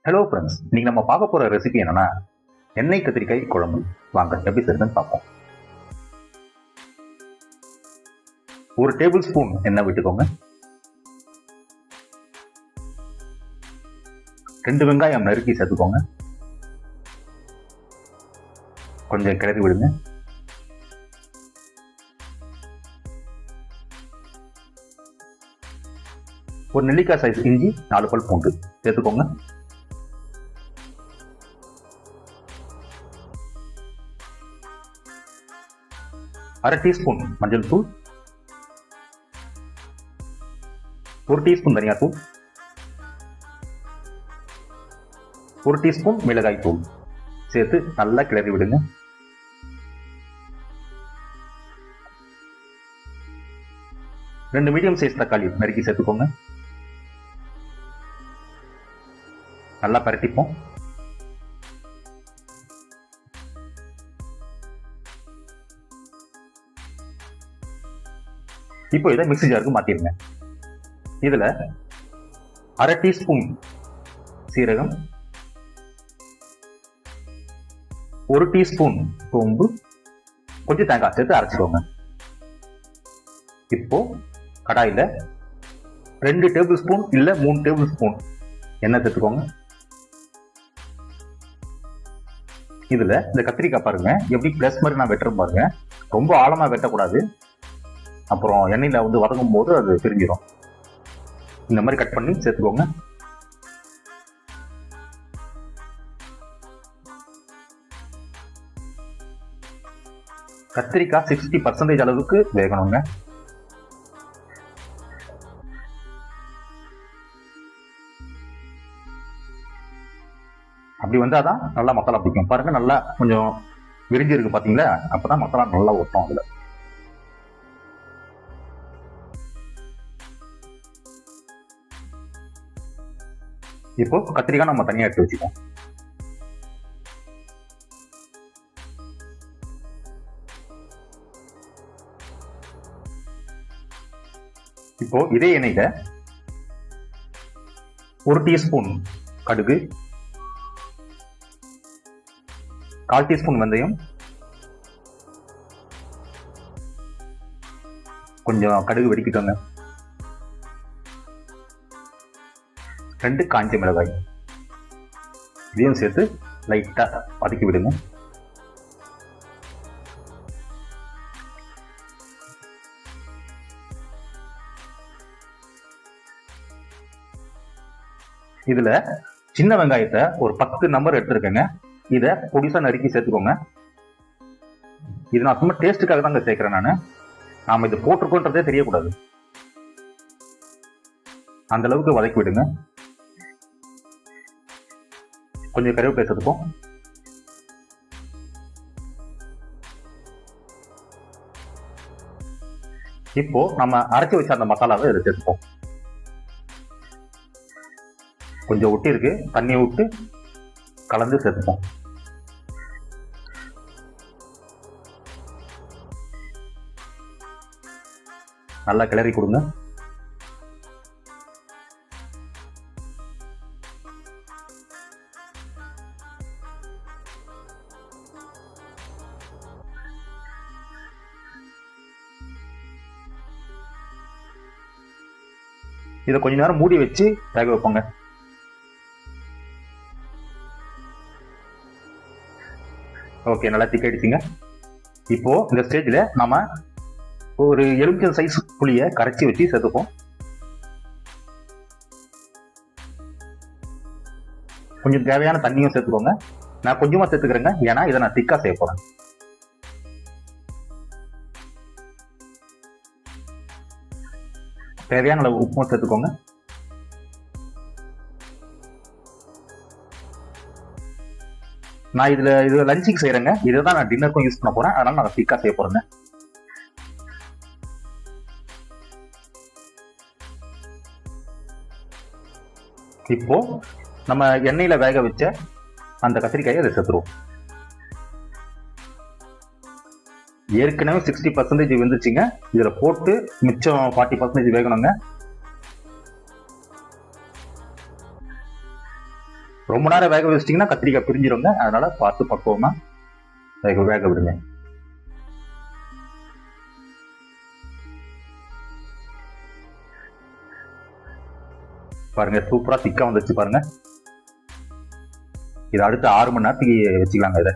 Hello friends, இன்னைக்கு நம்ம பார்க்க போற ரெசிபி என்னன்னா எண்ணெய் கத்திரிக்காய் குழம்பு. வாங்க எப்படி செய்யுதுன்னு பார்ப்போம். ஒரு டேபிள் ஸ்பூன் எண்ணெய் விட்டுக்கோங்க. 2 வெங்காயம் நறுக்கி சேர்த்துக்கோங்க. கொஞ்சம் கிளறி விடுங்க. ஒரு நெல்லிக்காய் சைஸ் இஞ்சி, 4 பல் பூண்டு சேர்த்துக்கோங்க. அரை டீஸ்பூன் மஞ்சள் தூள், 1 டீஸ்பூன் தனியா தூள், 1 டீஸ்பூன் மிளகாய் தூள் சேர்த்து நல்லா கிளறி விடுங்க. ரெண்டு மீடியம் சைஸ் தக்காளி நறுக்கி சேர்த்துக்கோங்க. நல்லா பரட்டிப்போம். இப்போ இதை மிக்ஸி ஜாருக்கு மாத்திருங்க. இதுல அரை டீஸ்பூன் சீரகம், 1 டீஸ்பூன் சோம்பு, கொஞ்சம் தேங்காய் சேர்த்து அரைச்சிக்கோங்க. இப்போ கடாயில 2 டேபிள் ஸ்பூன் இல்ல 3 டேபிள் ஸ்பூன் எண்ணெய் சேர்த்துக்கோங்க. இதுல இந்த கத்திரிக்காய் பாருங்க எப்படி பிளஸ் மாதிரி நான் வெட்டுறேன் பாருங்க. ரொம்ப ஆழமா வெட்டக்கூடாது, அப்புறம் எண்ணெயில வதங்கும் போது அது பிரிஞ்சிடும். இந்த மாதிரி கட் பண்ணி சேர்த்துக்கோங்க. கத்திரிக்காய் 60% அளவுக்கு வேகணுங்க. அப்படி வந்தாதான் நல்லா மசாலா பிடிக்கும். பாருங்க நல்லா கொஞ்சம் விரிஞ்சு இருக்கு பாத்தீங்களா, அப்பதான் மசாலா நல்லா ஒட்டும் அதுல. இப்போ கத்திரிக்காய் நம்ம தனியா எடுத்து வச்சுக்கோம். இப்போ இதே எண்ணெயில 1 டீஸ்பூன் கடுகு, 1/4 டீஸ்பூன் வெந்தயம், கொஞ்சம் கடுகு வெடிக்கிட்டோங்க. 2 காஞ்ச மிளகாய் இதையும் சேர்த்து லைட்டா வதக்கி விடுங்க. இதுல சின்ன வெங்காயத்தை ஒரு 10 நம்பர் எடுத்துருக்கேங்க. இதை பொடிசா நறுக்கி சேர்த்துக்கோங்க. இது நான் சும்மா டேஸ்ட்டுக்காக தாங்க சேர்க்கிறேன். நாம இது போட்டிருக்கோன்றதே தெரியக்கூடாது, அந்த அளவுக்கு வதக்கி விடுங்க. கொஞ்சம் கருவேப்பிலை சேர்த்துப்போம். இப்போ நம்ம அரைச்சி வச்ச அந்த மசாலாவை இதை சேர்த்துப்போம். கொஞ்சம் ஒட்டி இருக்கு, தண்ணியை விட்டு கலந்து சேர்த்துப்போம். நல்லா கிளறி கொடுங்க. இதை கொஞ்ச நேரம் மூடி வச்சு வேக வைப்போங்க. ஓகே, நல்லா திக்காயிடுச்சுங்க. இப்போ இந்த ஸ்டேஜ்ல நாம ஒரு எலுமிச்சம் சைஸ் புளியை கரைச்சி வச்சு சேர்த்துப்போம். கொஞ்சம் தேவையான தண்ணியும் சேர்த்துக்கோங்க. நான் கொஞ்சமா சேர்த்துக்கிறேங்க, ஏன்னா இதை நான் திக்கா செய்ய போறேன். தேவையான அளவு உப்பும் சேர்த்துக்கோங்க. நான் இது லஞ்சுக்கு செய்யறேங்க. இதை தான் நான் டின்னருக்கும் யூஸ் பண்ண போறேன், அதனால நான் திக்கா செய்ய போறேங்க. இப்போ நம்ம எண்ணெயில வேக வச்ச அந்த கத்திரிக்காயை அதை சேர்த்துருவோம். ஏற்கனவே 60% வெந்துச்சுங்க. இதுல போட்டு மிச்சம் 40% வேகணுங்க. ரொம்ப நேரம் வேக வச்சிட்டிங்கன்னா கத்திரிக்காய் பிரிஞ்சிருங்க. அதனால பார்த்து பக்குவமா வேக விடுங்க. பாருங்க சூப்பரா திக்கா வந்துச்சு பாருங்க. இது அடுத்து 6 மணி நேரத்துக்கு வச்சுக்கலாங்க. இதை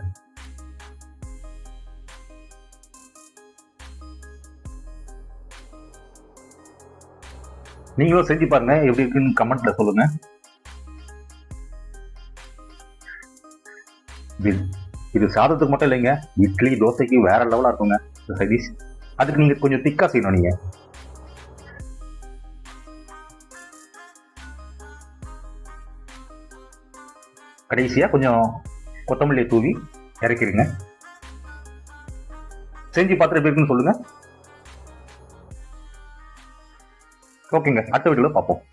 நீங்களும் செஞ்சு பாருங்க, எப்படி இருக்குன்னு கமெண்ட்ல சொல்லுங்க. இது சாதத்துக்கு மட்டும் இல்லைங்க, இட்லி தோசைக்கு வேற லெவலா இருக்குங்க சைடிஷ். அதுக்கு நீங்க கொஞ்சம் திக்கா செய்யணும். நீங்க கடைசியா கொஞ்சம் கொத்தமல்லியை தூவி இறக்கிடுங்க. செஞ்சு பார்த்துட்டு எப்படி இருக்குன்னு சொல்லுங்க. ஓகேங்க, அடுத்த வீடியோல பார்ப்போம்.